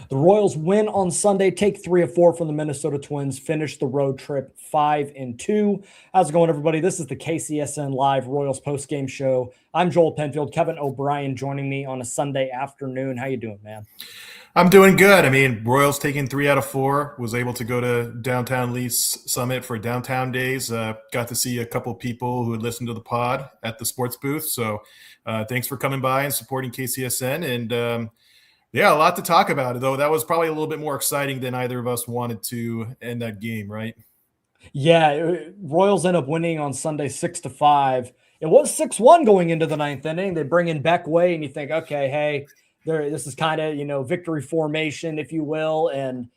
The Royals win on Sunday, take 3 of 4 from the Minnesota Twins, finish the road trip 5-2. How's it going, everybody? This is the KCSN Live Royals postgame show. I'm Joel Penfield, Kevin O'Brien joining me on a Sunday afternoon. How you doing, man? I'm doing good. I mean, Royals taking 3 out of 4. Was able to go to downtown Lee's Summit for downtown days. Got to see a couple people who had listened to the pod at the sports booth. So thanks for coming by and supporting KCSN. And yeah, a lot to talk about, though. That was probably a little bit more exciting than either of us wanted to end that game, right? Yeah, Royals end up winning on Sunday 6-5. It was 6-1 going into the ninth inning. They bring in Beck Way, and you think, okay, hey, this is kind of, victory formation, if you will. And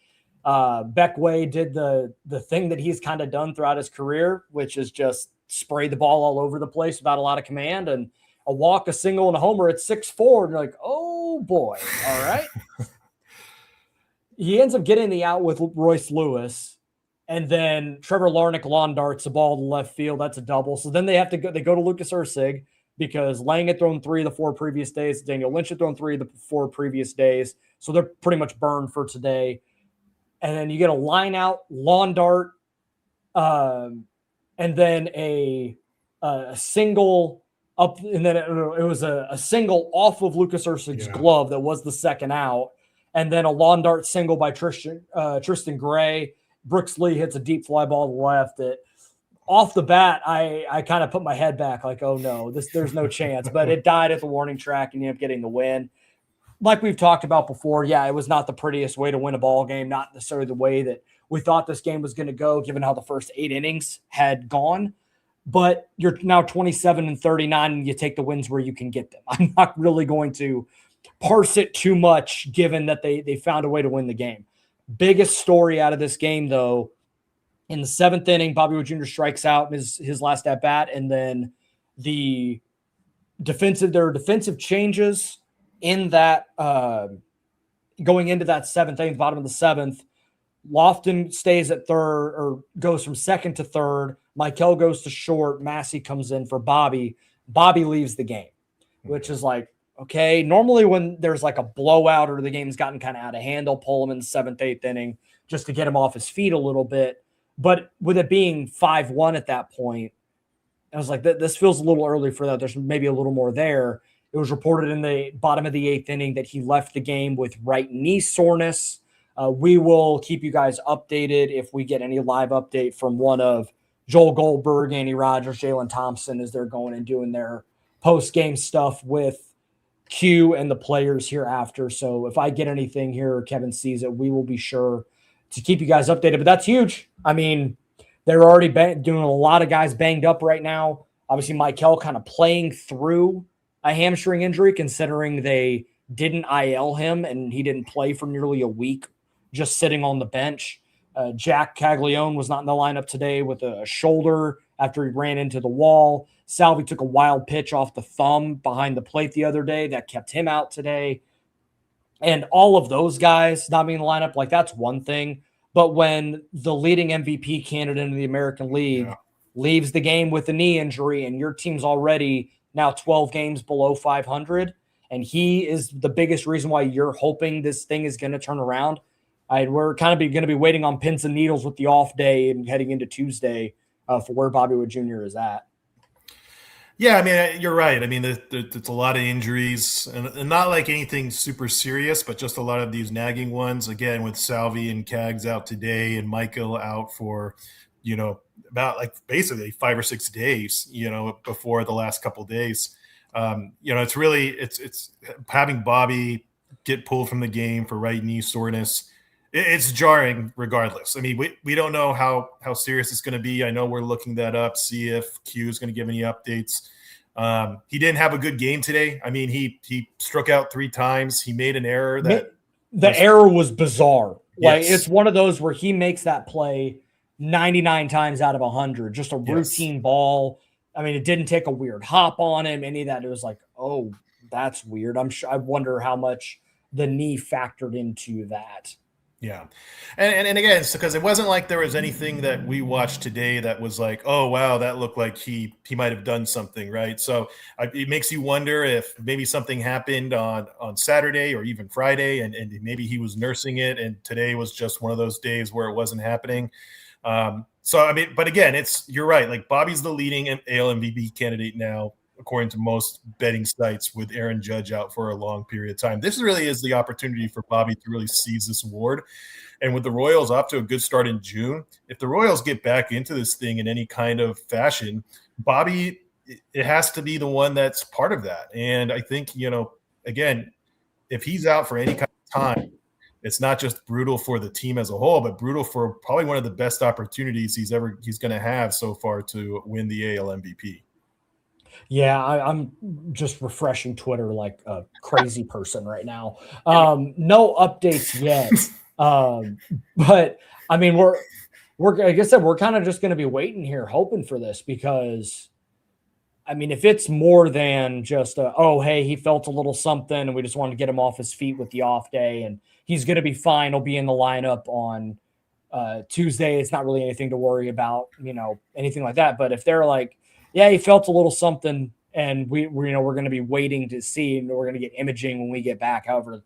Beck Way did the thing that he's kind of done throughout his career, which is just spray the ball all over the place without a lot of command. And a walk, a single, and a homer at 6-4. And you're like, oh, boy, all right. He ends up getting the out with Royce Lewis. And then Trevor Larnach lawn darts the ball to left field. That's a double. So then they go to Lucas Erceg because Lang had thrown 3 of the 4 previous days. Daniel Lynch had thrown 3 of the 4 previous days. So they're pretty much burned for today. And then you get a line out, lawn dart, and then a single up. And then it was a single off of Lucas Erceg's glove that was the second out. And then a lawn dart single by Tristan Gray. Brooks Lee hits a deep fly ball to the left. Off the bat, I kind of put my head back like, oh no, there's no chance. But it died at the warning track and you end up getting the win. Like we've talked about before, yeah, it was not the prettiest way to win a ball game, not necessarily the way that we thought this game was going to go, given how the first 8 innings had gone. But you're now 27-39, and you take the wins where you can get them. I'm not really going to parse it too much, given that they found a way to win the game. Biggest story out of this game, though, in the 7th inning, Bobby Witt Jr. strikes out his last at bat, and then there are defensive changes in that going into that 7th inning, bottom of the 7th. Lofton stays at third or goes from second to third. Michael goes to short. Massey comes in for Bobby. Bobby leaves the game, which is like, okay, normally when there's like a blowout or the game's gotten kind of out of hand, they'll pull him in the 7th, 8th inning just to get him off his feet a little bit. But with it being 5-1 at that point, I was like, this feels a little early for that. There's maybe a little more there. It was reported in the bottom of the 8th inning that he left the game with right knee soreness. We will keep you guys updated if we get any live update from one of Joel Goldberg, Andy Rogers, Jalen Thompson as they're going and doing their post-game stuff with Q and the players hereafter. So if I get anything here or Kevin sees it, we will be sure to keep you guys updated. But that's huge. I mean, they're already doing a lot of guys banged up right now. Obviously, Michael kind of playing through a hamstring injury, considering they didn't IL him and he didn't play for nearly a week, just sitting on the bench. Jack Caglione was not in the lineup today with a shoulder after he ran into the wall. Salvi took a wild pitch off the thumb behind the plate the other day that kept him out today. And all of those guys not being in the lineup, like that's one thing. But when the leading MVP candidate in the American League leaves the game with a knee injury and your team's already now 12 games below 500, and he is the biggest reason why you're hoping this thing is going to turn around, we're kind of going to be waiting on pins and needles with the off day and heading into Tuesday for where Bobby Witt Jr. is at. Yeah, I mean, you're right. I mean, there's a lot of injuries, and not like anything super serious, but just a lot of these nagging ones. Again, with Salvi and Cags out today and Michael out for, about like basically 5 or 6 days, before the last couple of days. It's really it's having Bobby get pulled from the game for right knee soreness. It's jarring regardless. I mean, we don't know how serious it's going to be. I know we're looking that up, see if Q is going to give any updates. He didn't have a good game today. I mean, he struck out 3 times. He made an error. The error was bizarre. Like, Yes. it's one of those where he makes that play 99 times out of 100, just a routine ball. I mean, it didn't take a weird hop on him, any of that. It was like, oh, that's weird. I wonder how much the knee factored into that. Yeah. And again, because it wasn't like there was anything that we watched today that was like, oh, wow, that looked like he might have done something, right? So it makes you wonder if maybe something happened on Saturday or even Friday, and maybe he was nursing it, and today was just one of those days where it wasn't happening. So, I mean, but again, you're right. Like, Bobby's the leading AL MVP candidate now, according to most betting sites, with Aaron Judge out for a long period of time. This really is the opportunity for Bobby to really seize this award. And with the Royals off to a good start in June, if the Royals get back into this thing in any kind of fashion, Bobby, it has to be the one that's part of that. And I think, again, if he's out for any kind of time, it's not just brutal for the team as a whole, but brutal for probably one of the best opportunities he's going to have so far to win the AL MVP. Yeah, I'm just refreshing Twitter like a crazy person right now. No updates yet. But I mean, we're like I said, we're kind of just going to be waiting here, hoping for this, because I mean, if it's more than just oh, hey, he felt a little something and we just wanted to get him off his feet with the off day and he's going to be fine. He'll be in the lineup on Tuesday. It's not really anything to worry about, anything like that. But if they're like, yeah, he felt a little something, and we're going to be waiting to see, and we're going to get imaging when we get back, however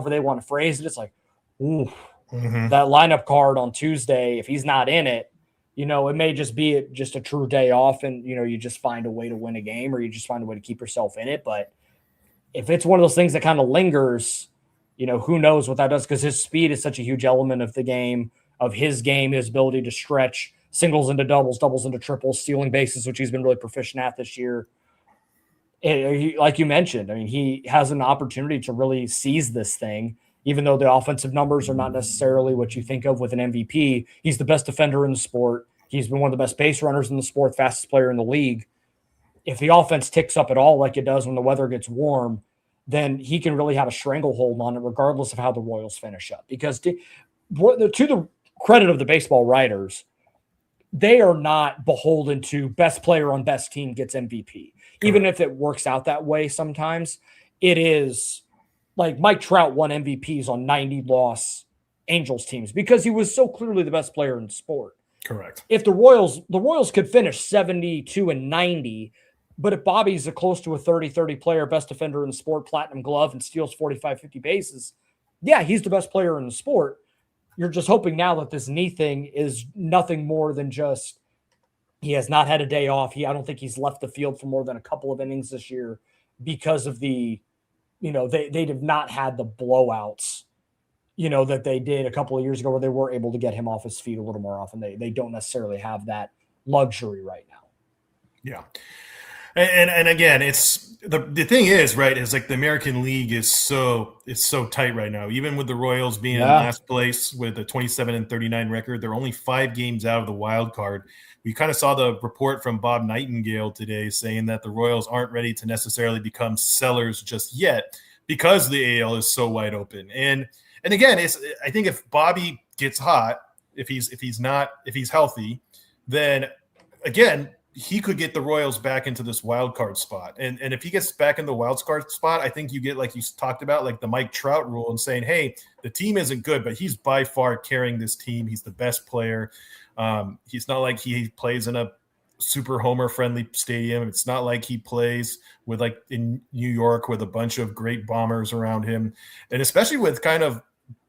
they want to phrase it. It's like, ooh, that lineup card on Tuesday, if he's not in it, it may just be just a true day off, and you just find a way to win a game, or you just find a way to keep yourself in it. But if it's one of those things that kind of lingers, who knows what that does, because his speed is such a huge element of the game, of his game, his ability to stretch singles into doubles, doubles into triples, stealing bases, which he's been really proficient at this year. Like you mentioned, I mean, he has an opportunity to really seize this thing, even though the offensive numbers are not necessarily what you think of with an MVP. He's the best defender in the sport. He's been one of the best base runners in the sport, fastest player in the league. If the offense ticks up at all like it does when the weather gets warm, then he can really have a stranglehold on it, regardless of how the Royals finish up. Because to the credit of the baseball writers, they are not beholden to best player on best team gets MVP. Even if it works out that way sometimes, it is like Mike Trout won MVPs on 90-loss Angels teams because he was so clearly the best player in the sport. Correct. If the Royals could finish 72-90, but if Bobby's a close to a 30-30 player, best defender in the sport, platinum glove, and steals 45-50 bases, yeah, he's the best player in the sport. You're just hoping now that this knee thing is nothing more than just he has not had a day off. I don't think he's left the field for more than a couple of innings this year because of they have not had the blowouts, that they did a couple of years ago where they were able to get him off his feet a little more often. They don't necessarily have that luxury right now. Yeah. And again, it's the thing is, right, is like the American League is so tight right now. Even with the Royals being in last place with a 27-39 record, they're only 5 games out of the wild card. We kind of saw the report from Bob Nightingale today saying that the Royals aren't ready to necessarily become sellers just yet because the AL is so wide open. And again, I think if Bobby gets hot, if he's healthy, then again, he could get the Royals back into this wild card spot. And if he gets back in the wild card spot, I think you get, like you talked about, like the Mike Trout rule and saying, hey, the team isn't good, but he's by far carrying this team. He's the best player. He's not like he plays in a super homer friendly stadium. It's not like he plays with like in New York with a bunch of great bombers around him. And especially with kind of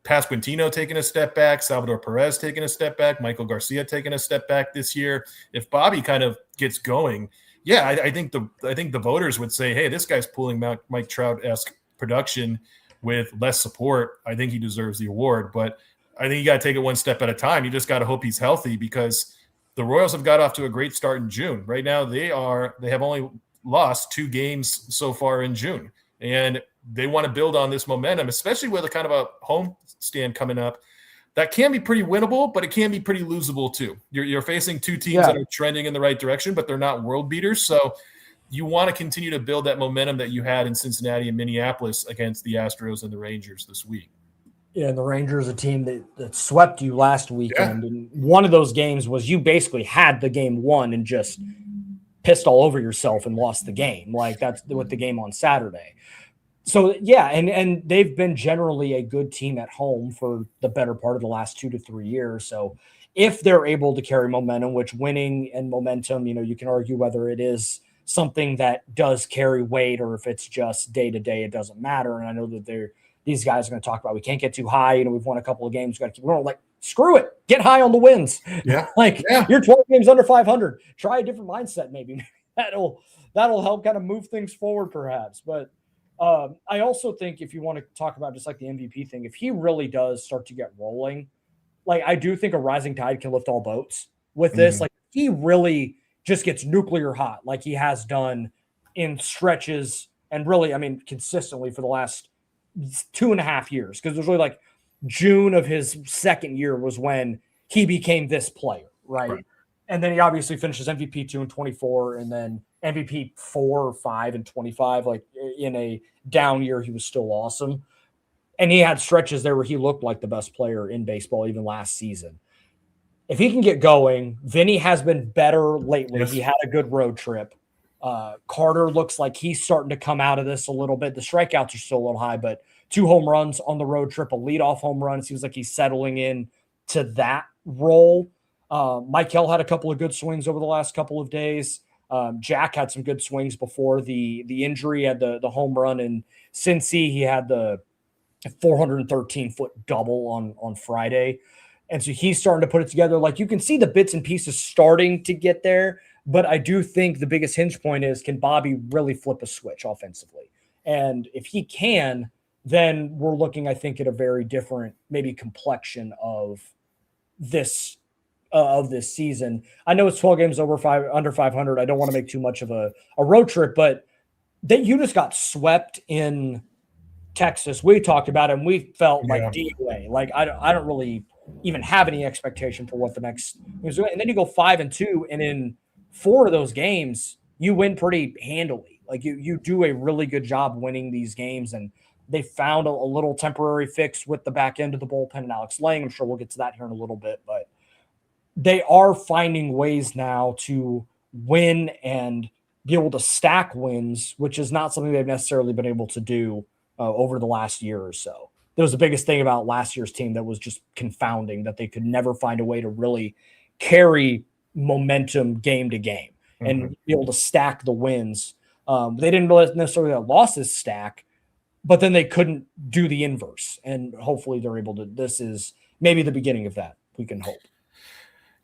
Pasquantino taking a step back, Salvador Perez taking a step back, Michael Garcia taking a step back this year. If Bobby kind of gets going, yeah, I think the voters would say, hey, this guy's pulling Mike Trout-esque production with less support. I think he deserves the award, but I think you got to take it one step at a time. You just got to hope he's healthy, because the Royals have got off to a great start in June. Right now, they have only lost 2 games so far in June, and they want to build on this momentum, especially with a kind of a home stand coming up. That can be pretty winnable, but it can be pretty losable too. You're facing 2 teams that are trending in the right direction, but they're not world beaters. So you want to continue to build that momentum that you had in Cincinnati and Minneapolis against the Astros and the Rangers this week. Yeah, and the Rangers, a team that swept you last weekend. Yeah. And one of those games was you basically had the game won and just pissed all over yourself and lost the game. Like, that's what the game on Saturday. So yeah, and they've been generally a good team at home for the better part of the last 2 to 3 years. So if they're able to carry momentum, which winning and momentum, you can argue whether it is something that does carry weight or if it's just day to day, it doesn't matter. And I know that these guys are going to talk about we can't get too high. We've won a couple of games, got to keep going. Like, screw it, get high on the wins. Yeah, like yeah. you're 12 games under 500. Try a different mindset, maybe. That'll help kind of move things forward, perhaps. But I also think if you want to talk about just like the MVP thing, if he really does start to get rolling, like I do think a rising tide can lift all boats with this. Mm-hmm. Like he really just gets nuclear hot, like he has done in stretches and really, I mean, consistently for the last 2.5 years. Because it was really like June of his second year was when he became this player, right? And then he obviously finishes MVP 2 and 24, and then MVP 4 or 5 and 25. Like in a down year, he was still awesome. And he had stretches there where he looked like the best player in baseball, even last season. If he can get going, Vinny has been better lately. Yes. He had a good road trip. Carter looks like he's starting to come out of this a little bit. The strikeouts are still a little high, but 2 home runs on the road trip, a leadoff home run. It seems like he's settling in to that role. Michael had a couple of good swings over the last couple of days. Jack had some good swings before the injury. He had the home run in Cincy. He had the 413-foot double on Friday. And so he's starting to put it together. Like you can see the bits and pieces starting to get there. But I do think the biggest hinge point is, can Bobby really flip a switch offensively? And if he can, then we're looking, I think, at a very different maybe complexion of this season. I know it's 12 games under 500. I don't want to make too much of a road trip, but that you just got swept in Texas. We talked about it, and we felt like DOA. Like I don't really even have any expectation for what the next is. And then you go 5-2, and in 4 of those games, you win pretty handily. Like you do a really good job winning these games, and they found a little temporary fix with the back end of the bullpen and Alex Lang. I'm sure we'll get to that here in a little bit, but they are finding ways now to win and be able to stack wins, which is not something they've necessarily been able to do over the last year or so. That was the biggest thing about last year's team that was just confounding, that they could never find a way to really carry momentum game to game and be able to stack the wins. They didn't really necessarily let losses stack, but then they couldn't do the inverse. And hopefully they're able to. This is maybe the beginning of that, we can hope.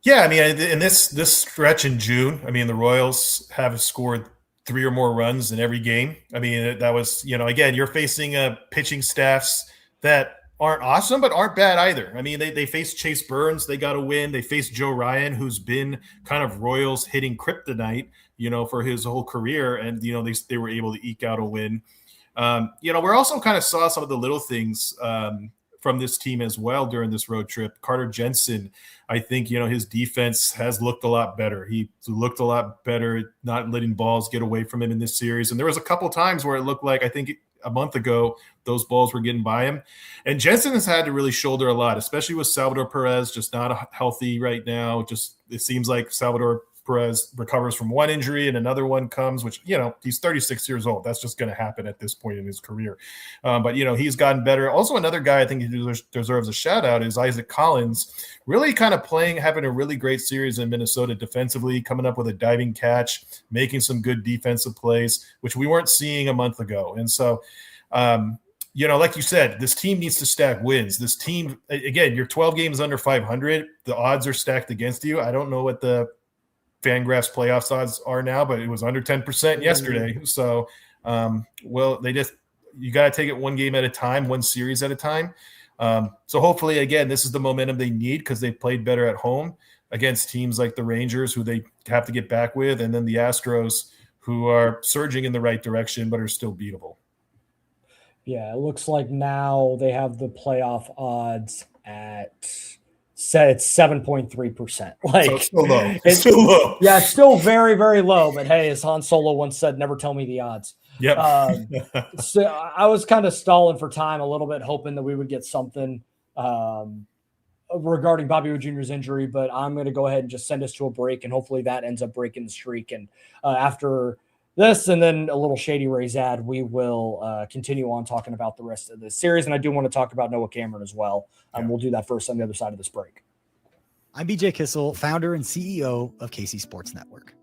Yeah, I mean, in this stretch in June, I mean, the Royals have scored 3 or more runs in every game. I mean, that was, again, you're facing pitching staffs that aren't awesome, but aren't bad either. I mean, they faced Chase Burns. They got a win. They faced Joe Ryan, who's been kind of Royals hitting kryptonite, for his whole career. And, they were able to eke out a win. We're also kind of saw some of the little things from this team as well during this road trip. Carter Jensen, I think, his defense has looked a lot better. He looked a lot better, not letting balls get away from him in this series. And there was a couple times where it looked like, I think a month ago, those balls were getting by him. And Jensen has had to really shoulder a lot, especially with Salvador Perez, just not healthy right now. Just, it seems like Salvador Perez recovers from one injury and another one comes, which, he's 36 years old. That's just going to happen at this point in his career. But, he's gotten better. Also, another guy I think he deserves a shout out is Isaac Collins, really kind of having a really great series in Minnesota defensively, coming up with a diving catch, making some good defensive plays, which we weren't seeing a month ago. And so, like you said, this team needs to stack wins. This team, again, you're 12 games under 500. The odds are stacked against you. I don't know what the Fangraphs playoffs odds are now, but it was under 10% yesterday. So, you got to take it one game at a time, one series at a time. So hopefully, again, this is the momentum they need because they played better at home against teams like the Rangers, who they have to get back with, and then the Astros, who are surging in the right direction but are still beatable. Yeah, it looks like now they have the playoff odds at it's 7.3%. Like, so it's still low. It's still low. Yeah, it's still very, very low. But hey, as Han Solo once said, never tell me the odds. Yep. So I was kind of stalling for time a little bit, hoping that we would get something regarding Bobby Witt Jr.'s injury, but I'm going to go ahead and just send us to a break, and hopefully that ends up breaking the streak. And after this and then a little Shady Rays ad, we will continue on talking about the rest of the series. And I do want to talk about Noah Cameron as well. We'll do that first on the other side of this break. I'm BJ Kissel, founder and CEO of KC Sports Network.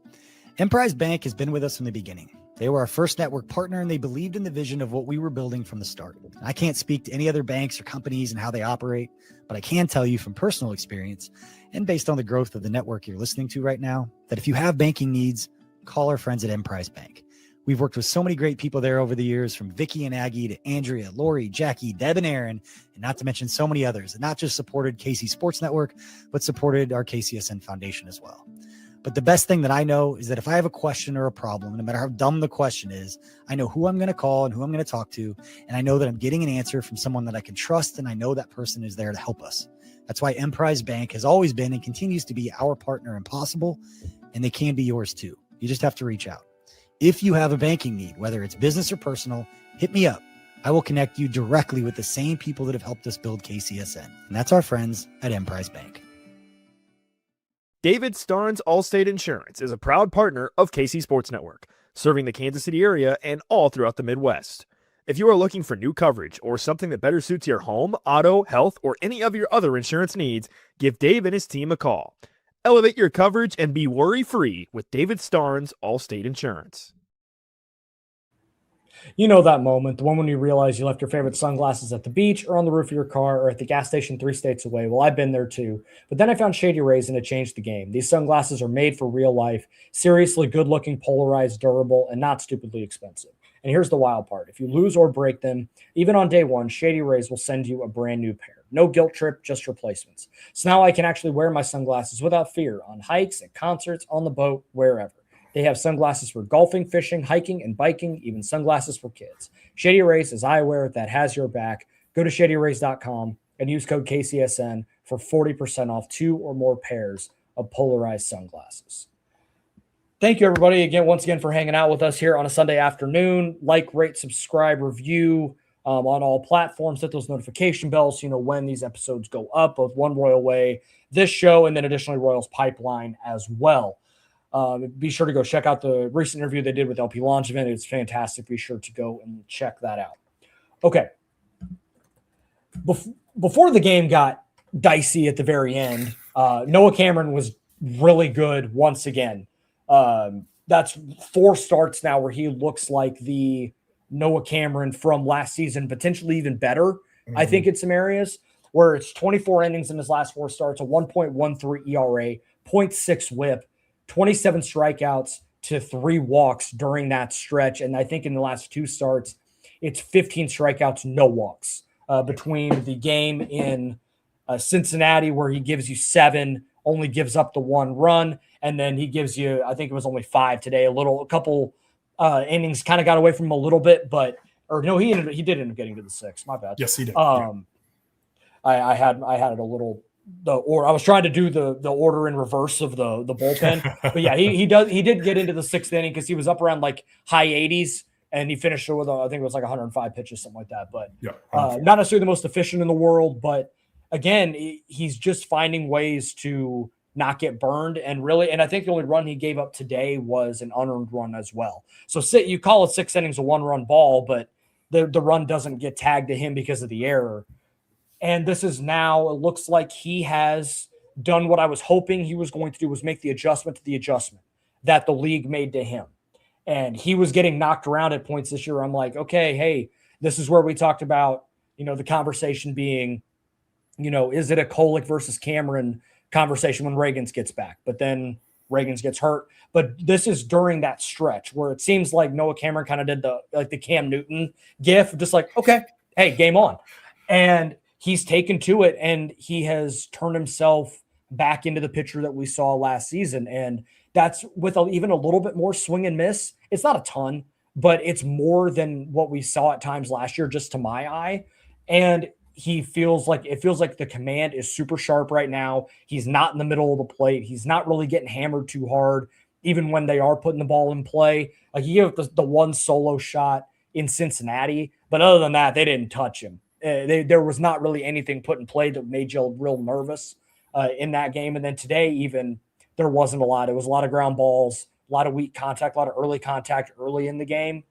Emprise Bank has been with us from the beginning. They were our first network partner, and they believed in the vision of what we were building from the start. I can't speak to any other banks or companies and how they operate, but I can tell you from personal experience and based on the growth of the network you're listening to right now, that if you have banking needs, call our friends at Emprise Bank. We've worked with so many great people there over the years, from Vicky and Aggie to Andrea, Lori, Jackie, Deb, and Aaron, and not to mention so many others that not just supported KC Sports Network, but supported our KCSN Foundation as well. But the best thing that I know is that if I have a question or a problem, no matter how dumb the question is, I know who I'm going to call and who I'm going to talk to. And I know that I'm getting an answer from someone that I can trust. And I know that person is there to help us. That's why Emprise Bank has always been and continues to be our partner in Possible. And they can be yours too. You just have to reach out. If you have a banking need, whether it's business or personal, hit me up. I will connect you directly with the same people that have helped us build KCSN. And that's our friends at Emprise Bank. David Starnes Allstate Insurance is a proud partner of KC Sports Network, serving the Kansas City area and all throughout the Midwest. If you are looking for new coverage or something that better suits your home, auto, health, or any of your other insurance needs, give Dave and his team a call. Elevate your coverage and be worry-free with David Starnes Allstate Insurance. You know that moment, the one when you realize you left your favorite sunglasses at the beach or on the roof of your car or at the gas station 3 states away. Well, I've been there too. But then I found Shady Rays and it changed the game. These sunglasses are made for real life, seriously good-looking, polarized, durable, and not stupidly expensive. And here's the wild part. If you lose or break them, even on day one, Shady Rays will send you a brand new pair. No guilt trip, just replacements. So now I can actually wear my sunglasses without fear on hikes, at concerts, on the boat, wherever. They have sunglasses for golfing, fishing, hiking, and biking, even sunglasses for kids. Shady Rays is eyewear that has your back. Go to shadyrays.com and use code KCSN for 40% off 2 or more pairs of polarized sunglasses. Thank you, everybody, once again, for hanging out with us here on a Sunday afternoon. Like, rate, subscribe, review on all platforms. Hit those notification bells so you know when these episodes go up, both One Royal Way, this show, and then additionally Royals Pipeline as well. Be sure to go check out the recent interview they did with LP Langevin. It's fantastic. Be sure to go and check that out. Okay. Before the game got dicey at the very end, Noah Cameron was really good once again. That's 4 starts now where he looks like the Noah Cameron from last season, potentially even better, I think, in some areas, where it's 24 innings in his last 4 starts, a 1.13 ERA, 0.6 whip, 27 strikeouts to 3 walks during that stretch. And I think in the last 2 starts, it's 15 strikeouts, no walks between the game in Cincinnati, where he gives you 7, only gives up the 1 run. And then he gives you, I think it was only 5 today, a couple innings kind of got away from him a little bit, he did end up getting to the 6. My bad. Yes, he did. I had it a little, I was trying to do the order in reverse of the bullpen, but yeah, he did get into the 6th inning because he was up around like high 80s and he finished with I think it was like 105 pitches, something like that. But not necessarily the most efficient in the world, but again, he's just finding ways to not get burned and I think the only run he gave up today was an unearned run as well. So you call it 6 innings, a 1-run ball, but the run doesn't get tagged to him because of the error. And this is now, it looks like he has done what I was hoping he was going to do, was make the adjustment to the adjustment that the league made to him. And he was getting knocked around at points this year. I'm like, okay, hey, this is where we talked about, the conversation being, is it a Kolick versus Cameron conversation when Reagans gets back? But then Reagans gets hurt. But this is during that stretch where it seems like Noah Cameron kind of did the Cam Newton gif, just like, okay, hey, game on. And he's taken to it, and he has turned himself back into the pitcher that we saw last season. And that's with even a little bit more swing and miss. It's not a ton, but it's more than what we saw at times last year, just to my eye. And it feels like the command is super sharp right now. He's not in the middle of the plate. He's not really getting hammered too hard, even when they are putting the ball in play. Like, he gave the 1 solo shot in Cincinnati, but other than that, they didn't touch him. There was not really anything put in play that made you real nervous in that game. And then today, even, there wasn't a lot. It was a lot of ground balls, a lot of weak contact, a lot of early contact early in the game.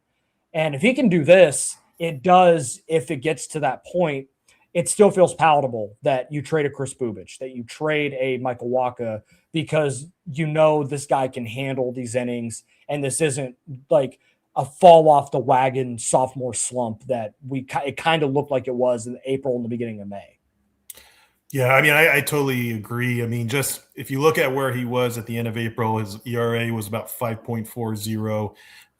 And if he can do this, it does, if it gets to that point, it still feels palatable that you trade a Chris Bubich, that you trade a Michael Wacha, because you know this guy can handle these innings, and this isn't like a fall off the wagon sophomore slump that it kind of looked like it was in April and the beginning of May. Yeah, I mean, I totally agree. I mean, just if you look at where he was at the end of April, his ERA was about 5.40.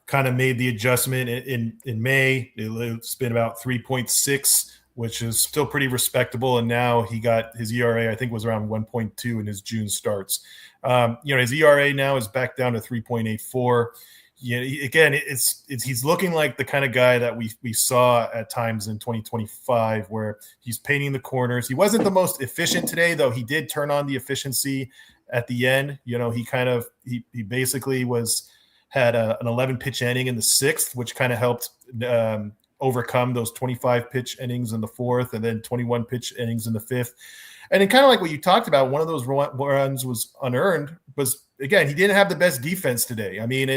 Kind of made the adjustment in May. It's been about 3.6, which is still pretty respectable. And now he got his ERA, I think, was around 1.2 in his June starts. His ERA now is back down to 3.84. Again, he's looking like the kind of guy that we saw at times in 2025, where he's painting the corners. He wasn't the most efficient today, though. He did turn on the efficiency at the end. He basically had an 11 pitch inning in the sixth, which kind of helped overcome those 25 pitch innings in the fourth, and then 21 pitch innings in the fifth. And then kind of like what you talked about, one of those runs was unearned. Was again, he didn't have the best defense today. I mean,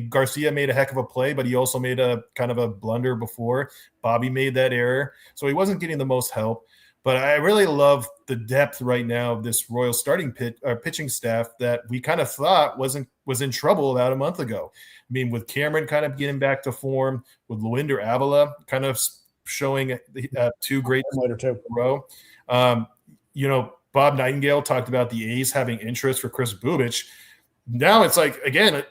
Garcia made a heck of a play, but he also made a kind of a blunder before. Bobby made that error, so he wasn't getting the most help. But I really love the depth right now of this Royals starting pitching staff that we kind of thought was in trouble about a month ago. I mean, with Cameron kind of getting back to form, with Luinder Avila kind of showing two great in a row. Bob Nightingale talked about the A's having interest for Chris Bubich. Now it's like, again,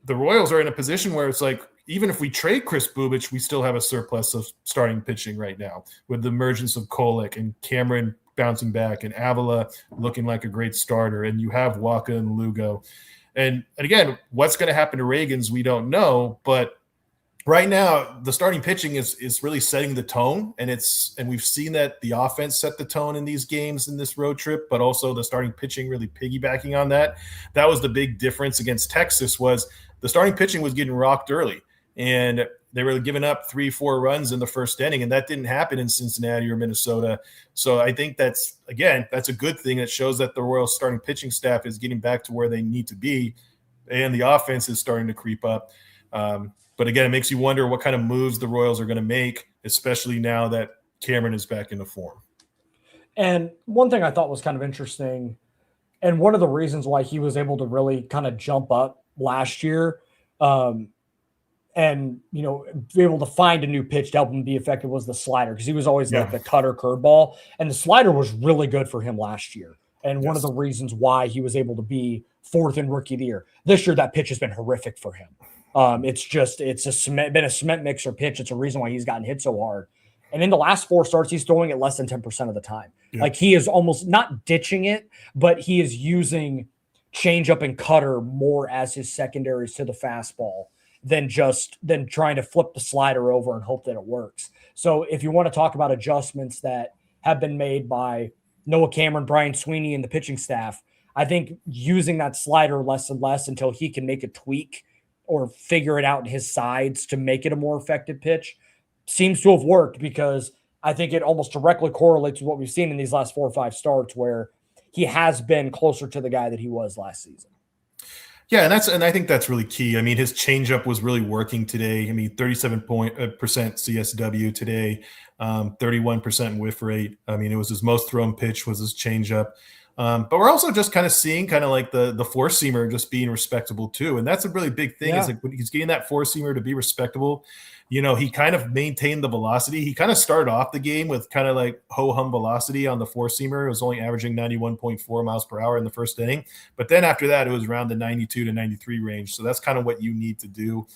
the Royals are in a position where it's like, even if we trade Chris Bubich, we still have a surplus of starting pitching right now, with the emergence of Kolek and Cameron bouncing back and Avila looking like a great starter. And you have Wacha and Lugo. And again, what's going to happen to Reagans, we don't know. But right now, the starting pitching is really setting the tone. And we've seen that the offense set the tone in these games in this road trip, but also the starting pitching really piggybacking on that. That was the big difference against Texas, was the starting pitching was getting rocked early. And they were giving up 3-4 runs in the first inning, and that didn't happen in Cincinnati or Minnesota. So I think that's a good thing. It shows that the Royals starting pitching staff is getting back to where they need to be, and the offense is starting to creep up. But again, it makes you wonder what kind of moves the Royals are going to make, especially now that Cameron is back into form. And one thing I thought was kind of interesting, and one of the reasons why he was able to really kind of jump up last year, and be able to find a new pitch to help him be effective, was the slider, because he was always like the cutter curveball, and the slider was really good for him last year. And one of the reasons why he was able to be fourth in Rookie of the Year. This year, that pitch has been horrific for him. It's been a cement mixer pitch. It's a reason why he's gotten hit so hard. And in the last 4 starts, he's throwing it less than 10% of the time. Yeah. Like, he is almost not ditching it, but he is using changeup and cutter more as his secondaries to the fastball than trying to flip the slider over and hope that it works. So if you want to talk about adjustments that have been made by Noah Cameron, Brian Sweeney, and the pitching staff, I think using that slider less and less until he can make a tweak or figure it out in his sides to make it a more effective pitch seems to have worked, because I think it almost directly correlates with what we've seen in these last 4 or 5 starts, where he has been closer to the guy that he was last season. Yeah, and I think that's really key. I mean, his changeup was really working today. I mean, 37% CSW today, 31% whiff rate. I mean, it was his most thrown pitch was his changeup. But we're also just kind of seeing kind of like the four-seamer just being respectable too. And that's a really big thing, is like when he's getting that four-seamer to be respectable, he kind of maintained the velocity. He kind of started off the game with kind of like ho-hum velocity on the four-seamer. It was only averaging 91.4 miles per hour in the first inning. But then after that, it was around the 92 to 93 range. So that's kind of what you need to do.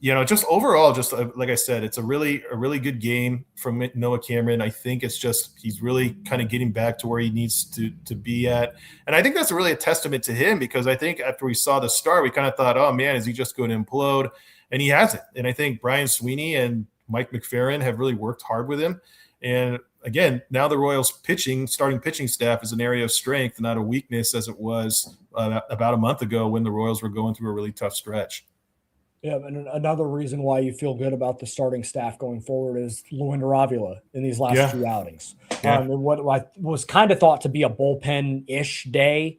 Just overall, just like I said, it's a really good game from Noah Cameron. I think it's just he's really kind of getting back to where he needs to be at. And I think that's really a testament to him, because I think after we saw the start, we kind of thought, oh, man, is he just going to implode? And he hasn't. And I think Brian Sweeney and Mike McFerrin have really worked hard with him. And again, now the Royals starting pitching staff is an area of strength, not a weakness as it was about a month ago when the Royals were going through a really tough stretch. Yeah, and another reason why you feel good about the starting staff going forward is Luinder Avila in these last 2 outings. And what was kind of thought to be a bullpen-ish day,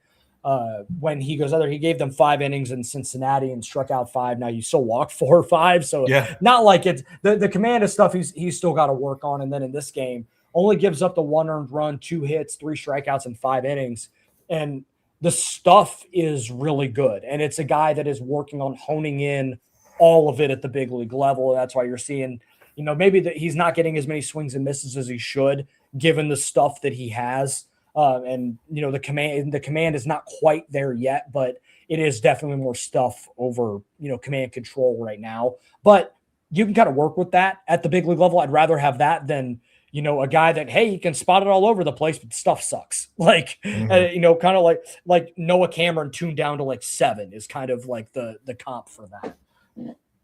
when he goes other. He gave them 5 innings in Cincinnati and struck out 5. Now you still walk 4 or 5, so not like it's the command of stuff he's still got to work on. And then in this game, only gives up the 1 earned run, 2 hits, 3 strikeouts in 5 innings, and the stuff is really good. And it's a guy that is working on honing in all of it at the big league level. And that's why you're seeing, maybe that he's not getting as many swings and misses as he should, given the stuff that he has. And the command is not quite there yet, but it is definitely more stuff over, command control right now. But you can kind of work with that at the big league level. I'd rather have that than, a guy that, hey, you can spot it all over the place, but stuff sucks. Like, kind of like Noah Cameron tuned down to like 7 is kind of like the comp for that.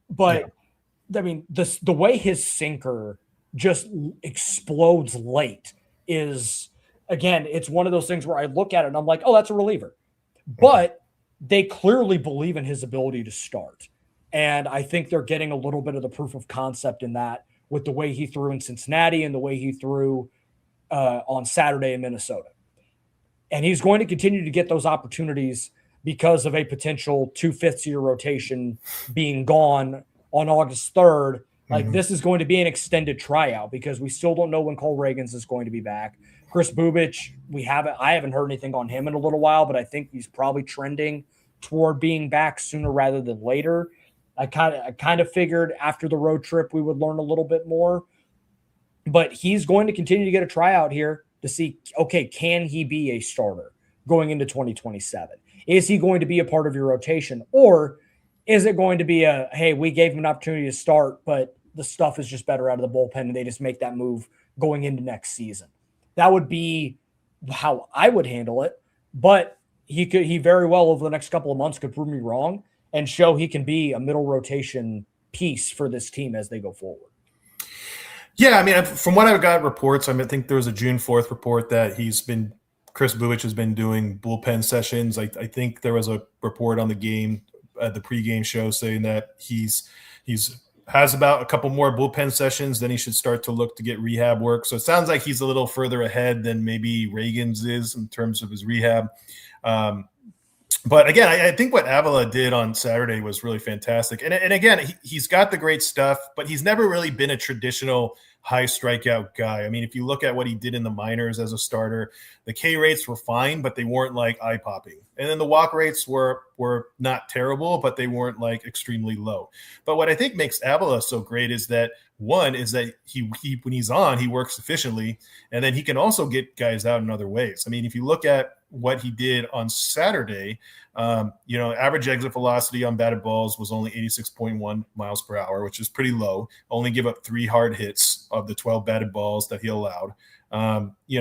But I mean, the way his sinker just explodes late is, again, it's one of those things where I look at it and I'm like, oh, that's a reliever. But they clearly believe in his ability to start. And I think they're getting a little bit of the proof of concept in that with the way he threw in Cincinnati and the way he threw on Saturday in Minnesota. And he's going to continue to get those opportunities because of a potential 2/5 year rotation being gone on August 3rd. Like, this is going to be an extended tryout because we still don't know when Cole Reagans is going to be back. Chris Bubich, I haven't heard anything on him in a little while, but I think he's probably trending toward being back sooner rather than later. I kind of figured after the road trip we would learn a little bit more, but he's going to continue to get a tryout here to see, okay, can he be a starter going into 2027? Is he going to be a part of your rotation, or is it going to be hey, we gave him an opportunity to start, but the stuff is just better out of the bullpen and they just make that move going into next season? That would be how I would handle it, but he very well over the next couple of months could prove me wrong and show he can be a middle rotation piece for this team as they go forward. Yeah, I mean, from what I've got reports, I think there was a June 4th report that Chris Bubich has been doing bullpen sessions. I think there was a report on the game, the pregame show, saying that he's has about a couple more bullpen sessions, then he should start to look to get rehab work. So it sounds like he's a little further ahead than maybe Reagans is in terms of his rehab. But again, I think what Avila did on Saturday was really fantastic. And again, he's got the great stuff, but he's never really been a traditional high strikeout guy. I mean, if you look at what he did in the minors as a starter, the K rates were fine, but they weren't like eye popping. And then the walk rates were not terrible, but they weren't like extremely low. But what I think makes Avila so great is that one is that he when he's on, he works efficiently, and then he can also get guys out in other ways. I mean, if you look at what he did on Saturday, average exit velocity on batted balls was only 86.1 miles per hour, which is pretty low. Only give up 3 hard hits of the 12 batted balls that he allowed. He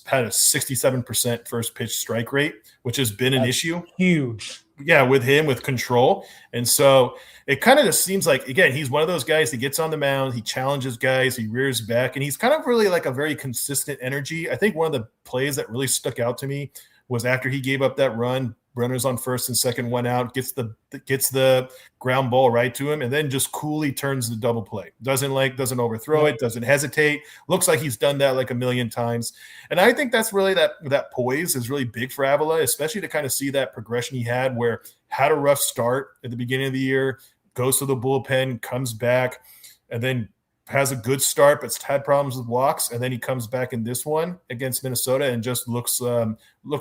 had a 67% first pitch strike rate, which has been an issue. Huge. Yeah, with him, with control. And so it kind of just seems like, again, he's one of those guys that gets on the mound, he challenges guys, he rears back, and he's kind of really like a very consistent energy. I think one of the plays that really stuck out to me was after he gave up that run, runners on first and second, 1 out, gets the ground ball right to him, and then just coolly turns the double play. Doesn't overthrow it, doesn't hesitate. Looks like he's done that like a million times. And I think that's really that poise is really big for Avila, especially to kind of see that progression he had a rough start at the beginning of the year, goes to the bullpen, comes back, and then has a good start, but had problems with walks, and then he comes back in this one against Minnesota and just looks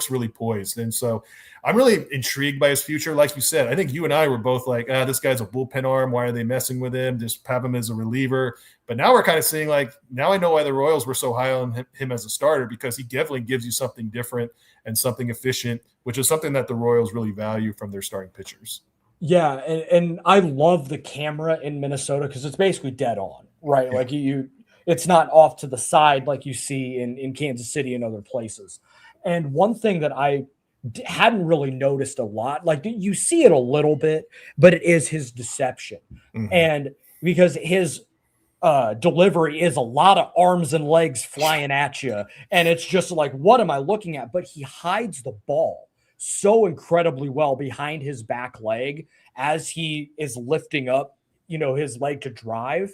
really poised. And so I'm really intrigued by his future. Like you said, I think you and I were both like, this guy's a bullpen arm. Why are they messing with him? Just have him as a reliever. But now we're kind of seeing like, now I know why the Royals were so high on him as a starter, because he definitely gives you something different and something efficient, which is something that the Royals really value from their starting pitchers. Yeah, and I love the camera in Minnesota because it's basically dead on, right? Yeah. Like it's not off to the side like you see in Kansas City and other places. And one thing that I hadn't really noticed a lot, like you see it a little bit, but it is his deception. Mm-hmm. And because his delivery is a lot of arms and legs flying at you, and it's just like, what am I looking at? But he hides the ball so incredibly well behind his back leg as he is lifting up, his leg to drive.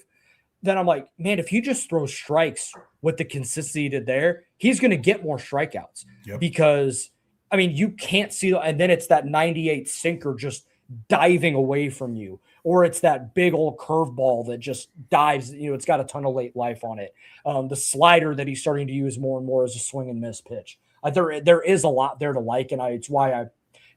Then I'm like, man, if he just throws strikes with the consistency he did there, he's going to get more strikeouts because I mean, you can't see, and then it's that 98 sinker just diving away from you, or it's that big old curveball that just dives. It's got a ton of late life on it. The slider that he's starting to use more and more as a swing and miss pitch. There is a lot there to like, and it's why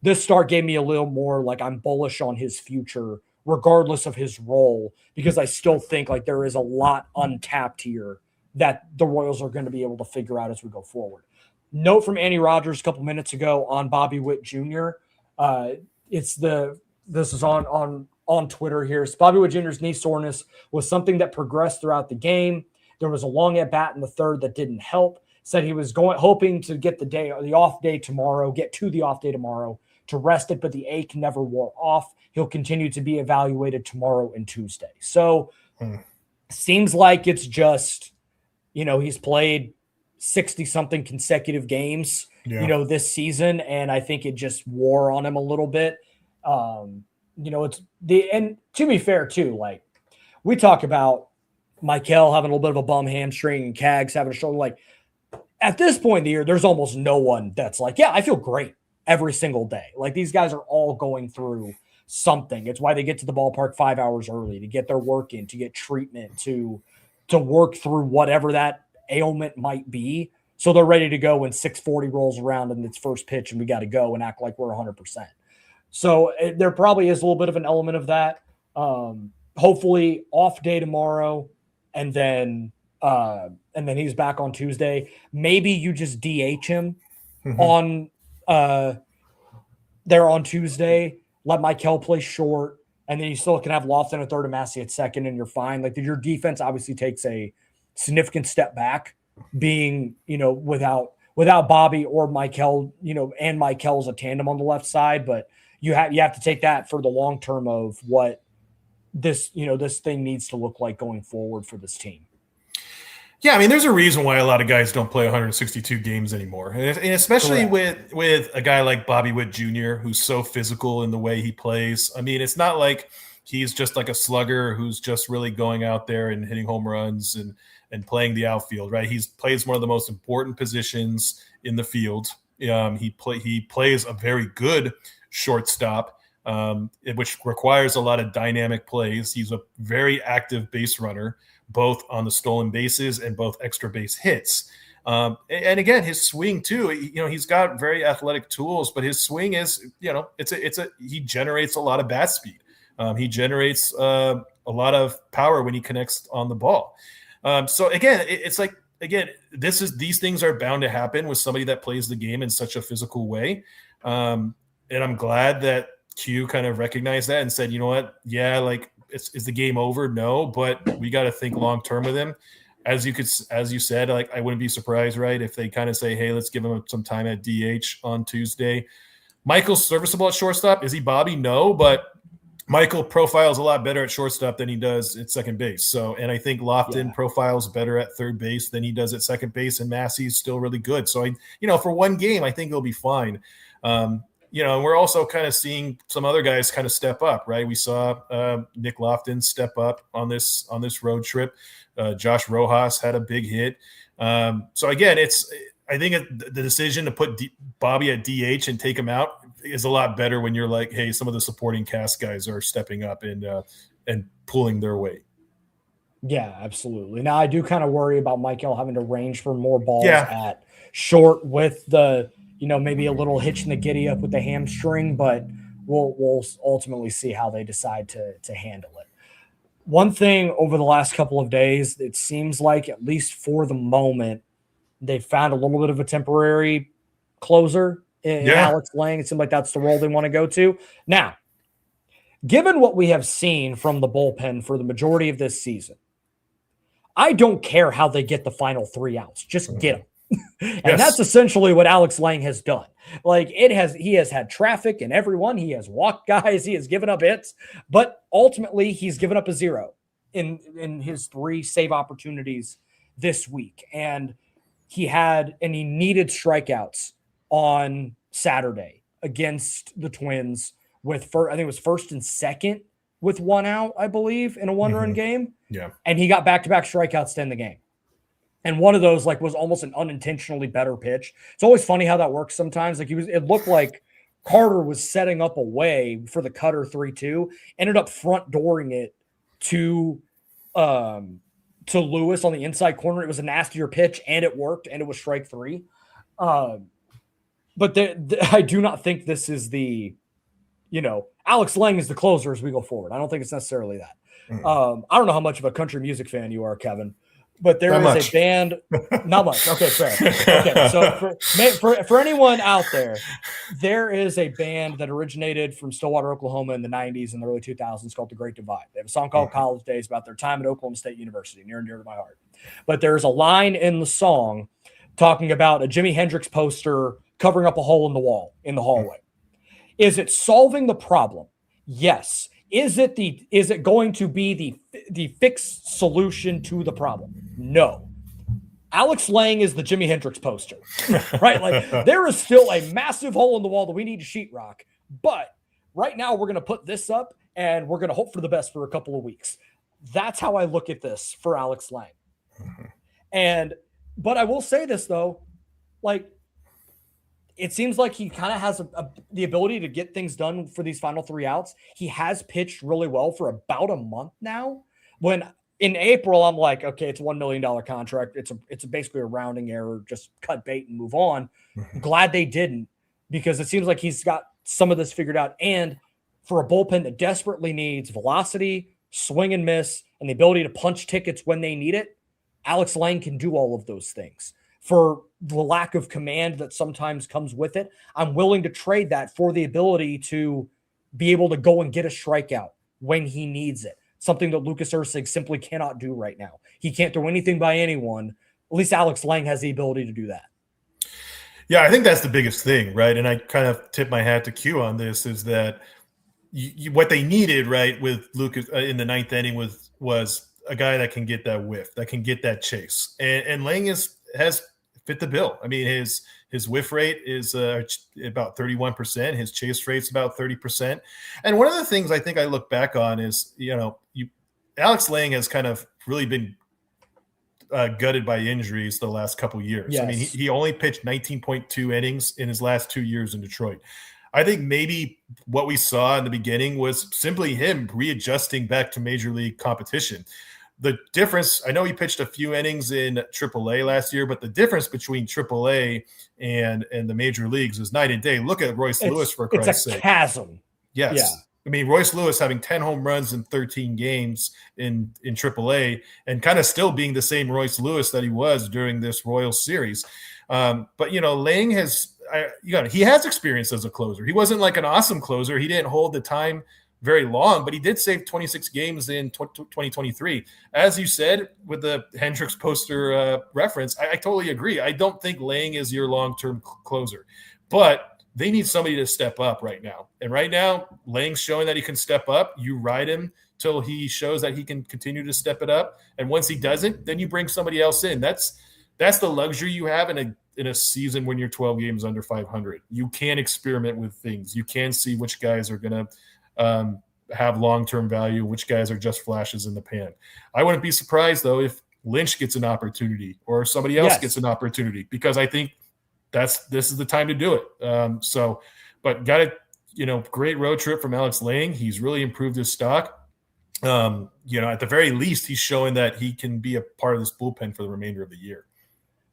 this start gave me a little more like I'm bullish on his future, regardless of his role, because I still think like there is a lot untapped here that the Royals are going to be able to figure out as we go forward. Note from Andy Rogers a couple minutes ago on Bobby Witt Jr. This is on Twitter here. So Bobby Witt Jr.'s knee soreness was something that progressed throughout the game. There was a long at bat in the third that didn't help. Said he was hoping to get the off day tomorrow, to rest it, but the ache never wore off. He'll continue to be evaluated tomorrow and Tuesday. So seems like it's just, he's played 60-something consecutive games, this season, and I think it just wore on him a little bit. And to be fair too, like we talk about Michael having a little bit of a bum hamstring and Cags having a shoulder. Like at this point in the year, there's almost no one that's like, yeah, I feel great every single day. Like these guys are all going through something. It's why they get to the ballpark 5 hours early to get their work in, to get treatment, to work through whatever that ailment might be. So they're ready to go when 6:40 rolls around and it's first pitch and we got to go and act like we're 100%. So there probably is a little bit of an element of that. Hopefully off day tomorrow, and then he's back on Tuesday. Maybe you just DH him on there on Tuesday. Let Michael play short, and then you still can have Lofton at third and Massey at second, and you're fine. Like your defense obviously takes a significant step back, being without Bobby or Michael, and Michael's a tandem on the left side, but you have to take that for the long term of what this thing needs to look like going forward for this team. Yeah, I mean, there's a reason why a lot of guys don't play 162 games anymore, and especially with a guy like Bobby Witt Jr., who's so physical in the way he plays. I mean, it's not like he's just like a slugger who's just really going out there and hitting home runs and playing the outfield, right? He plays one of the most important positions in the field. He plays a very good shortstop, which requires a lot of dynamic plays. He's a very active base runner, both on the stolen bases and both extra base hits. And again, his swing too, he's got very athletic tools, but his swing is, he generates a lot of bat speed. He generates a lot of power when he connects on the ball. So again, these things are bound to happen with somebody that plays the game in such a physical way. And I'm glad that Q kind of recognized that and said, you know what? Yeah, like is the game over? No, but we got to think long term with him. As you said, like I wouldn't be surprised, right, if they kind of say, hey, let's give him some time at DH on Tuesday. Michael's serviceable at shortstop. Is he Bobby? No, but Michael profiles a lot better at shortstop than he does at second base. So, and I think Lofton profiles better at third base than he does at second base, and Massey's still really good. So for one game, I think he'll be fine. And we're also kind of seeing some other guys kind of step up, right? We saw Nick Lofton step up on this road trip. Josh Rojas had a big hit. So again, I think the decision to put Bobby at DH and take him out is a lot better when you're like, hey, some of the supporting cast guys are stepping up and pulling their weight. Yeah, absolutely. Now I do kind of worry about Michael having to range for more balls at short with the maybe a little hitch in the giddy up with the hamstring, but we'll ultimately see how they decide to handle it. One thing over the last couple of days, it seems like, at least for the moment, they found a little bit of a temporary closer in Alex Lang. It seems like that's the role they want to go to. Now, given what we have seen from the bullpen for the majority of this season, I don't care how they get the final 3 outs. Just get them. And that's essentially what Alex Lang has done. Like he has had traffic and everyone, he has walked guys, he has given up hits, but ultimately he's given up a 0 in his 3 save opportunities this week. And he needed strikeouts on Saturday against the Twins with I think it was first and second with 1 out, I believe, in a 1-run game. Yeah. And he got back-to-back strikeouts to end the game. And one of those like was almost an unintentionally better pitch. It's always funny how that works sometimes. Like it looked like Carter was setting up a way for the cutter 3-2, ended up front dooring it to Lewis on the inside corner. It was a nastier pitch and it worked, and it was strike 3. But I do not think this is the, Alex Lang is the closer as we go forward. I don't think it's necessarily that. I don't know how much of a country music fan you are, Kevin, but there is a band. Not much. Okay, fair. Okay, so for anyone out there is a band that originated from Stillwater, Oklahoma in the 90s and the early 2000s called The Great Divide. They have a song called College Days about their time at Oklahoma State University, near and dear to my heart. But there's a line in the song talking about a Jimi Hendrix poster covering up a hole in the wall in the hallway. Is it solving the problem? Yes. Is it going to be the fixed solution to the problem? No. Alex Lang is the Jimi Hendrix poster, right? Like there is still a massive hole in the wall that we need to sheetrock, but right now we're going to put this up and we're going to hope for the best for a couple of weeks. That's how I look at this for Alex Lang. But I will say this though, like, it seems like he kind of has the ability to get things done for these final 3 outs. He has pitched really well for about a month now. When in April, I'm like, okay, it's a $1 million contract. It's basically a rounding error. Just cut bait and move on. Glad they didn't, because it seems like he's got some of this figured out. And for a bullpen that desperately needs velocity, swing and miss, and the ability to punch tickets when they need it, Alex Lang can do all of those things. For the lack of command that sometimes comes with it, I'm willing to trade that for the ability to be able to go and get a strikeout when he needs it. Something that Lucas Erceg simply cannot do right now. He can't throw anything by anyone. At least Alex Lang has the ability to do that. Yeah, I think that's the biggest thing, right? And I kind of tip my hat to Q on this, is that what they needed, right, with Lucas in the 9th inning was a guy that can get that whiff, that can get that chase. And Lang has fit the bill. I mean, his whiff rate is about 31%. His chase rate's about 30%. And one of the things I think I look back on is, Alex Lang has kind of really been gutted by injuries the last couple years. Yes. I mean, he only pitched 19.2 innings in his last 2 years in Detroit. I think maybe what we saw in the beginning was simply him readjusting back to major league competition. The difference, I know he pitched a few innings in AAA last year, but the difference between AAA and the major leagues is night and day. Look at Royce Lewis, for Christ's sake. It's a chasm. Yes. Yeah. I mean, Royce Lewis having 10 home runs in 13 games in AAA and kind of still being the same Royce Lewis that he was during this Royals series. But, Lang he has experience as a closer. He wasn't like an awesome closer. He didn't hold the time very long, but he did save 26 games in 2023. As you said, with the Hendricks poster reference, I totally agree. I don't think Lang is your long-term closer, but they need somebody to step up right now. And right now, Lang's showing that he can step up. You ride him till he shows that he can continue to step it up. And once he doesn't, then you bring somebody else in. That's the luxury you have in a season when you're 12 games under 500. You can experiment with things. You can see which guys are going to have long-term value, which guys are just flashes in the pan. I wouldn't be surprised, though, if Lynch gets an opportunity or somebody else gets an opportunity, because I think this is the time to do it. But got a great road trip from Alex Lang. He's really improved his stock. At the very least, he's showing that he can be a part of this bullpen for the remainder of the year.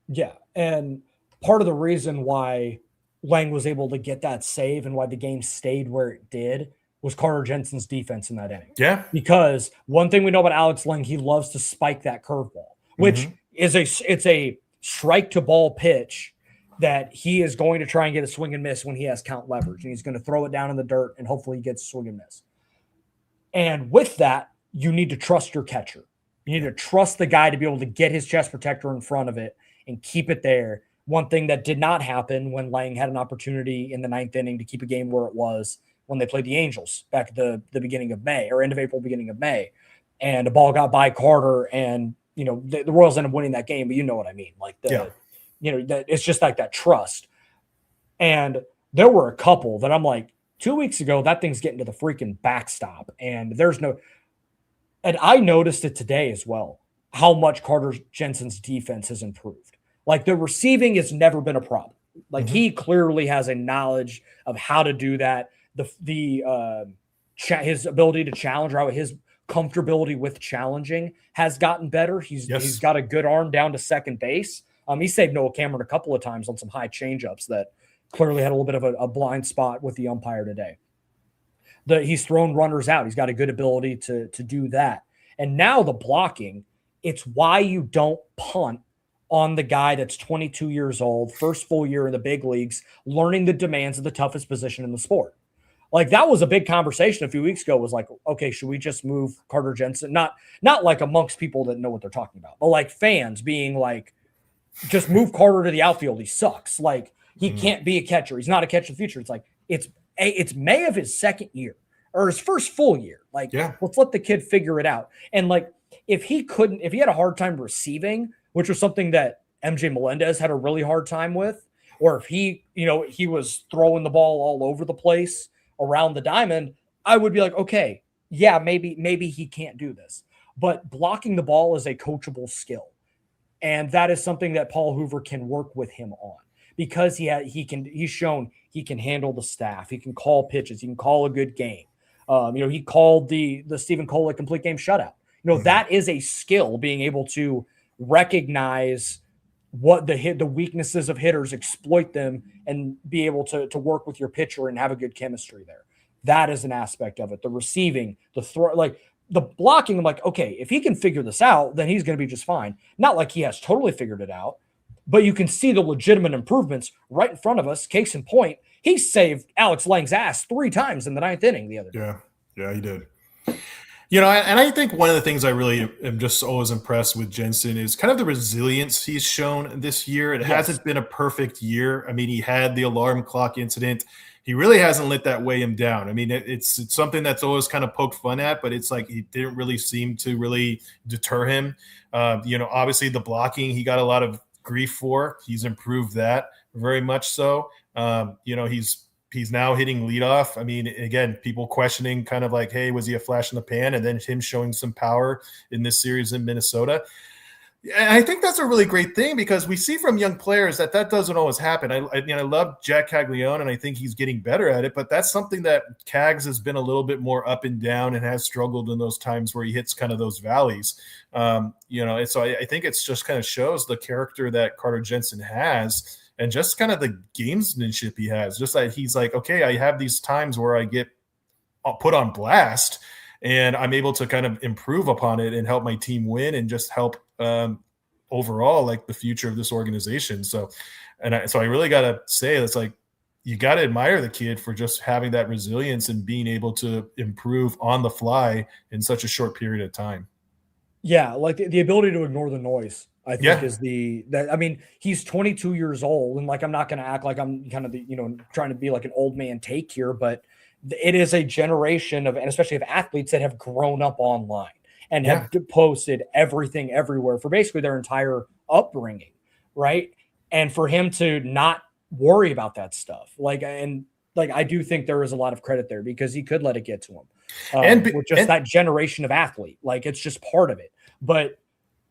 Yeah, and part of the reason why Lang was able to get that save and why the game stayed where it did was Carter Jensen's defense in that inning. Yeah. Because one thing we know about Alex Lang, he loves to spike that curveball, which is it's a strike to ball pitch that he is going to try and get a swing and miss when he has count leverage. And he's going to throw it down in the dirt and hopefully he gets a swing and miss. And with that, you need to trust your catcher. You need to trust the guy to be able to get his chest protector in front of it and keep it there. One thing that did not happen when Lang had an opportunity in the 9th inning to keep a game where it was when they played the Angels back at the beginning of May, or end of April, beginning of May. And the ball got by Carter and, the Royals ended up winning that game, but you know what I mean? Like, it's just like that trust. And there were a couple that I'm like, 2 weeks ago, that thing's getting to the freaking backstop. And and I noticed it today as well. how much Carter Jensen's defense has improved. Like the receiving has never been a problem. Like he clearly has a knowledge of how to do that. His ability to challenge, or his comfortability with challenging has gotten better. He's got a good arm down to second base. He saved Noah Cameron a couple of times on some high changeups that clearly had a little bit of a blind spot with the umpire today. He's thrown runners out. He's got a good ability to do that. And now the blocking, it's why you don't punt on the guy that's 22 years old, first full year in the big leagues, learning the demands of the toughest position in the sport. Like that was a big conversation a few weeks ago, was like, okay, should we just move Carter Jensen? Not like amongst people that know what they're talking about, but like fans being like, just move Carter to the outfield. He sucks. Like he can't be a catcher. He's not a catcher in the future. It's like, it's May of his second year or his first full year. Like, let's let the kid figure it out. And like, if he had a hard time receiving, which was something that MJ Melendez had a really hard time with, or if he was throwing the ball all over the place around the diamond, I would be like, okay, yeah, maybe he can't do this. But blocking the ball is a coachable skill. And that is something that Paul Hoover can work with him on, because he's shown he can handle the staff. He can call pitches. He can call a good game. He called the Stephen Kolek complete game shutout. That is a skill, being able to recognize what the weaknesses of hitters, exploit them, and be able to work with your pitcher and have a good chemistry there. That is an aspect of it. The receiving, the throw, like the blocking, I'm like, okay, if he can figure this out, then he's going to be just fine. Not like he has totally figured it out, but you can see the legitimate improvements right in front of us. Case in point, he saved Alex Lang's ass 3 times in the 9th inning the other day. Yeah, he did. And I think one of the things I really am just always impressed with Jensen is kind of the resilience he's shown this year. It hasn't been a perfect year. I mean, he had the alarm clock incident. He really hasn't let that weigh him down. I mean, it's something that's always kind of poked fun at, but it's like he didn't really seem to really deter him. Obviously the blocking, he got a lot of grief for. He's improved that very much so. He's now hitting leadoff. I mean, again, people questioning kind of like, hey, was he a flash in the pan? And then him showing some power in this series in Minnesota. And I think that's a really great thing, because we see from young players that doesn't always happen. I love Jack Caglione, and I think he's getting better at it, but that's something that Cags has been a little bit more up and down and has struggled in those times where he hits kind of those valleys. And so I think it's just kind of shows the character that Carter Jensen has, and just kind of the gamesmanship he has. Just like he's like, okay, I have these times where I get put on blast, and I'm able to kind of improve upon it and help my team win, and just help overall like the future of this organization. So I really got to say, it's like, you got to admire the kid for just having that resilience and being able to improve on the fly in such a short period of time. Yeah, like the ability to ignore the noise, I think is he's 22 years old, and like, I'm not going to act like I'm kind of trying to be like an old man take here, but it is a generation of, and especially of athletes that have grown up online and have posted everything everywhere for basically their entire upbringing, right? And for him to not worry about that stuff, I do think there is a lot of credit there, because he could let it get to him. With that generation of athlete, like, it's just part of it.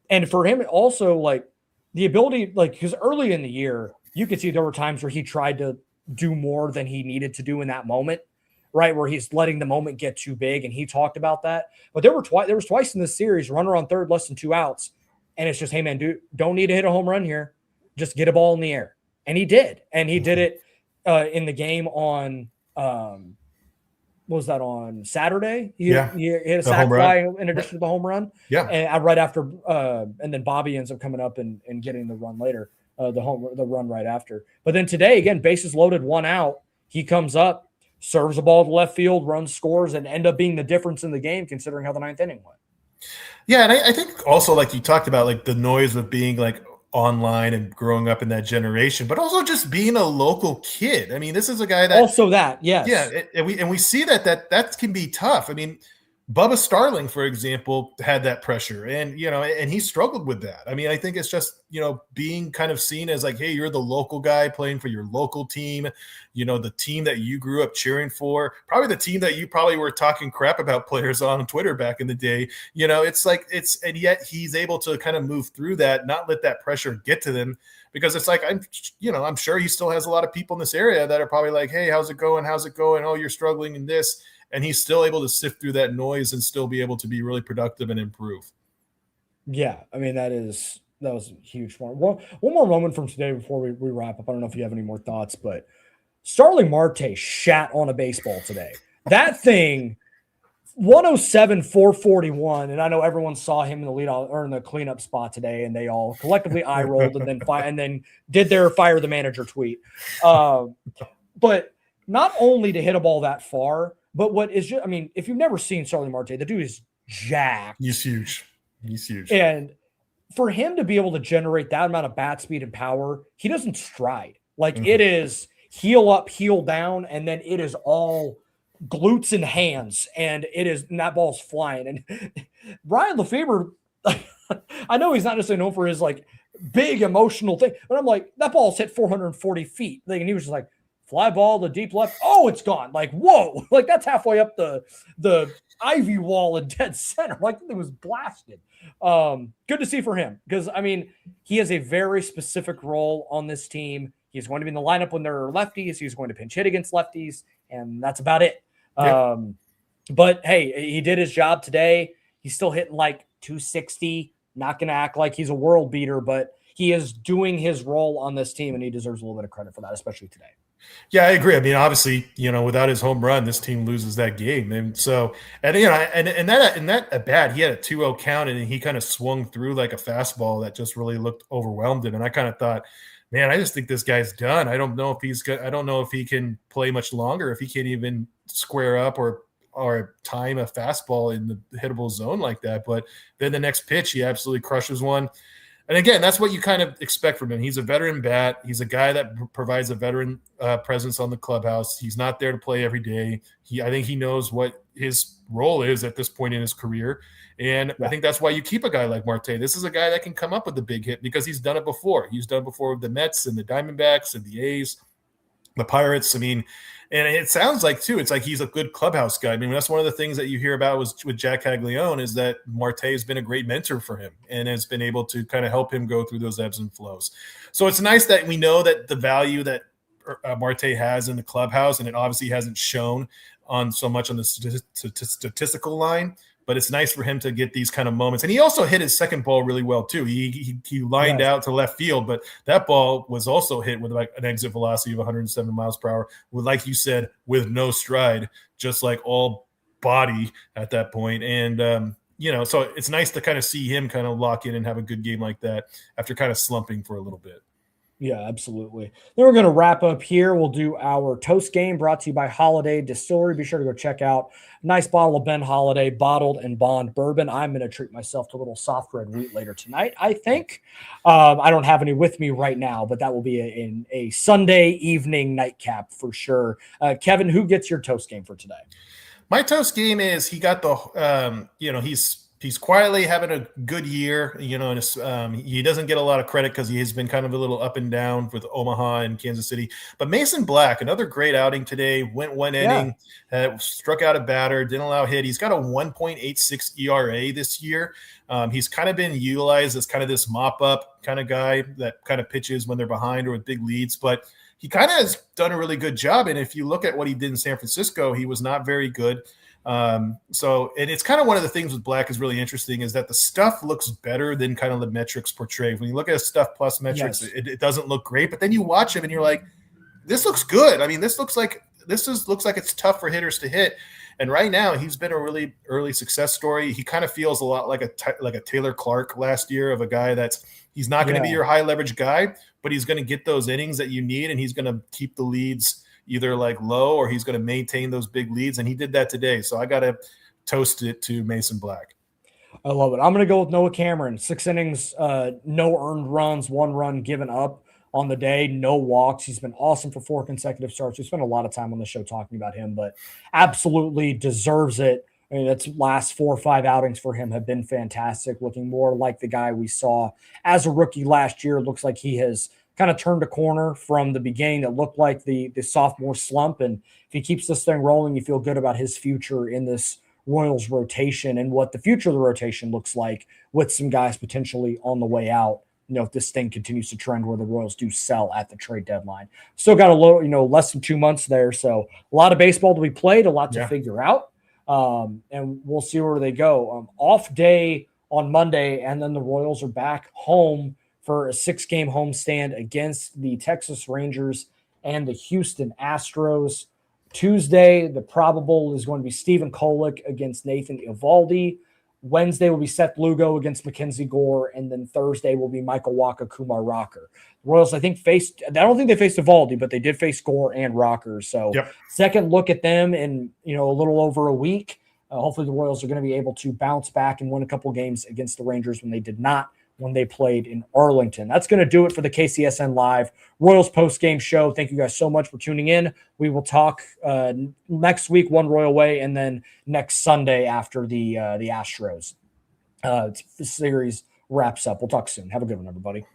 And for him also, like, the ability, like, because early in the year, you could see there were times where he tried to do more than he needed to do in that moment, right? Where he's letting the moment get too big. And he talked about that. But there was twice in this series, runner on third, less than 2 outs. And it's just, hey man, dude, don't need to hit a home run here. Just get a ball in the air. And he did. And he did it in the game on, what was that, on Saturday? He hit a sac fly in addition to the home run. Yeah. And right after, and then Bobby ends up coming up and getting the run later, the run right after. But then today, again, bases loaded, 1 out. He comes up, serves the ball to left field, runs, scores, and end up being the difference in the game, considering how the 9th inning went. Yeah, and I think also, like you talked about, like the noise of being like online and growing up in that generation, but also just being a local kid. I mean, this is a guy that also that, yes. Yeah, and we see that can be tough. I mean, Bubba Starling, for example, had that pressure, and and he struggled with that. I mean, I think it's just being kind of seen as like, hey, you're the local guy playing for your local team, the team that you grew up cheering for, probably the team that you probably were talking crap about players on Twitter back in the day. And yet he's able to kind of move through that, not let that pressure get to them, because it's like I'm sure he still has a lot of people in this area that are probably like, hey, how's it going? How's it going? Oh, you're struggling in this. And he's still able to sift through that noise and still be able to be really productive and improve. Yeah, I mean, that was a huge one. One more moment from today before we wrap up. I don't know if you have any more thoughts, but Starling Marte shat on a baseball today. That thing, 107, 441, and I know everyone saw him in the lead or in the cleanup spot today, and they all collectively eye rolled and then did their fire the manager tweet. But not only to hit a ball that far, but what is just, I mean, if you've never seen Starling Marte, the dude is jacked. He's huge. And for him to be able to generate that amount of bat speed and power, he doesn't stride. Like it is heel up, heel down, and then it is all glutes and hands, and that ball's flying. And Brian Lefebvre, I know he's not necessarily known for his like big emotional thing, but I'm like, that ball's hit 440 feet. And he was just like, fly ball to deep left. Oh, it's gone. Like, whoa. Like that's halfway up the ivy wall in dead center. Like it was blasted. Good to see for him because, I mean, he has a very specific role on this team. He's going to be in the lineup when there are lefties. He's going to pinch hit against lefties, and that's about it. Yep. But, hey, he did his job today. He's still hitting like 260. Not going to act like he's a world beater, but he is doing his role on this team, and he deserves a little bit of credit for that, especially today. Yeah, I agree. I mean, obviously, without his home run, this team loses that game. And so, and that at bat, he had a 2-0 count, and he kind of swung through like a fastball that just really looked overwhelmed him. And I kind of thought, man, I just think this guy's done. I don't know if he's good. I don't know if he can play much longer, if he can't even square up or time a fastball in the hittable zone like that. But then the next pitch, he absolutely crushes one. And again, that's what you kind of expect from him. He's a veteran bat. He's a guy that provides a veteran presence on the clubhouse. He's not there to play every day. I think he knows what his role is at this point in his career. And I think that's why you keep a guy like Marte. This is a guy that can come up with the big hit because he's done it before. He's done it before with the Mets and the Diamondbacks and the A's, the Pirates. I mean, and it sounds like, too, it's like he's a good clubhouse guy. I mean, that's one of the things that you hear about with Jack Caglione is that Marte has been a great mentor for him and has been able to kind of help him go through those ebbs and flows. So it's nice that we know that the value that Marte has in the clubhouse, and it obviously hasn't shown on so much on the statistical line, but it's nice for him to get these kind of moments. And he also hit his second ball really well, too. He lined out to left field, but that ball was also hit with like an exit velocity of 107 miles per hour, with, like you said, with no stride, just like all body at that point. And, so it's nice to kind of see him kind of lock in and have a good game like that after kind of slumping for a little bit. Yeah, absolutely. Then we're going to wrap up here. We'll do our toast game brought to you by Holiday Distillery. Be sure to go check out a nice bottle of Ben Holiday bottled and bond bourbon. I'm going to treat myself to a little soft red wheat later tonight, I think. I don't have any with me right now, but that will be a Sunday evening nightcap for sure. Kevin, who gets your toast game for today? My toast game is he got the, he's quietly having a good year, and he doesn't get a lot of credit because he has been kind of a little up and down with Omaha and Kansas City. But Mason Black, another great outing today, went one inning, struck out a batter, didn't allow a hit. He's got a 1.86 ERA this year. He's kind of been utilized as kind of this mop-up kind of guy that kind of pitches when they're behind or with big leads. But he kind of has done a really good job. And if you look at what he did in San Francisco, he was not very good. And it's kind of one of the things with Black is really interesting is that the stuff looks better than kind of the metrics portray. When you look at stuff plus metrics, it doesn't look great, but then you watch him and you're like, this looks good. I mean, this looks like it's tough for hitters to hit. And right now he's been a really early success story. He kind of feels a lot like a Taylor Clark last year of a guy he's not going to be your high leverage guy, but he's going to get those innings that you need. And he's going to keep the leads either like low or he's going to maintain those big leads. And he did that today. So I got to toast it to Mason Black. I love it. I'm going to go with Noah Cameron. 6 innings, no earned runs, 1 run given up on the day, no walks. He's been awesome for 4 consecutive starts. We spent a lot of time on the show talking about him, but absolutely deserves it I mean, that's last 4 or 5 outings for him have been fantastic, looking more like the guy we saw as a rookie last year. It looks like he has kind of turned a corner from the beginning that looked like the sophomore slump. And if he keeps this thing rolling, you feel good about his future in this Royals rotation and what the future of the rotation looks like with some guys potentially on the way out. If this thing continues to trend where the Royals do sell at the trade deadline. Still got less than 2 months there. So a lot of baseball to be played, a lot to figure out. And we'll see where they go. Off day on Monday, and then the Royals are back home for a 6-game homestand against the Texas Rangers and the Houston Astros. Tuesday, the probable is going to be Stephen Kolek against Nathan Eovaldi. Wednesday will be Seth Lugo against Mackenzie Gore, and then Thursday will be Michael Wacha, Kumar Rocker. The Royals, I don't think they faced Eovaldi, but they did face Gore and Rocker. So second look at them in a little over a week. Hopefully the Royals are going to be able to bounce back and win a couple games against the Rangers when they did not when they played in Arlington. That's going to do it for the KCSN Live Royals post-game show. Thank you guys so much for tuning in. We will talk next week, one Royal way, and then next Sunday after the Astros. The series wraps up. We'll talk soon. Have a good one, everybody.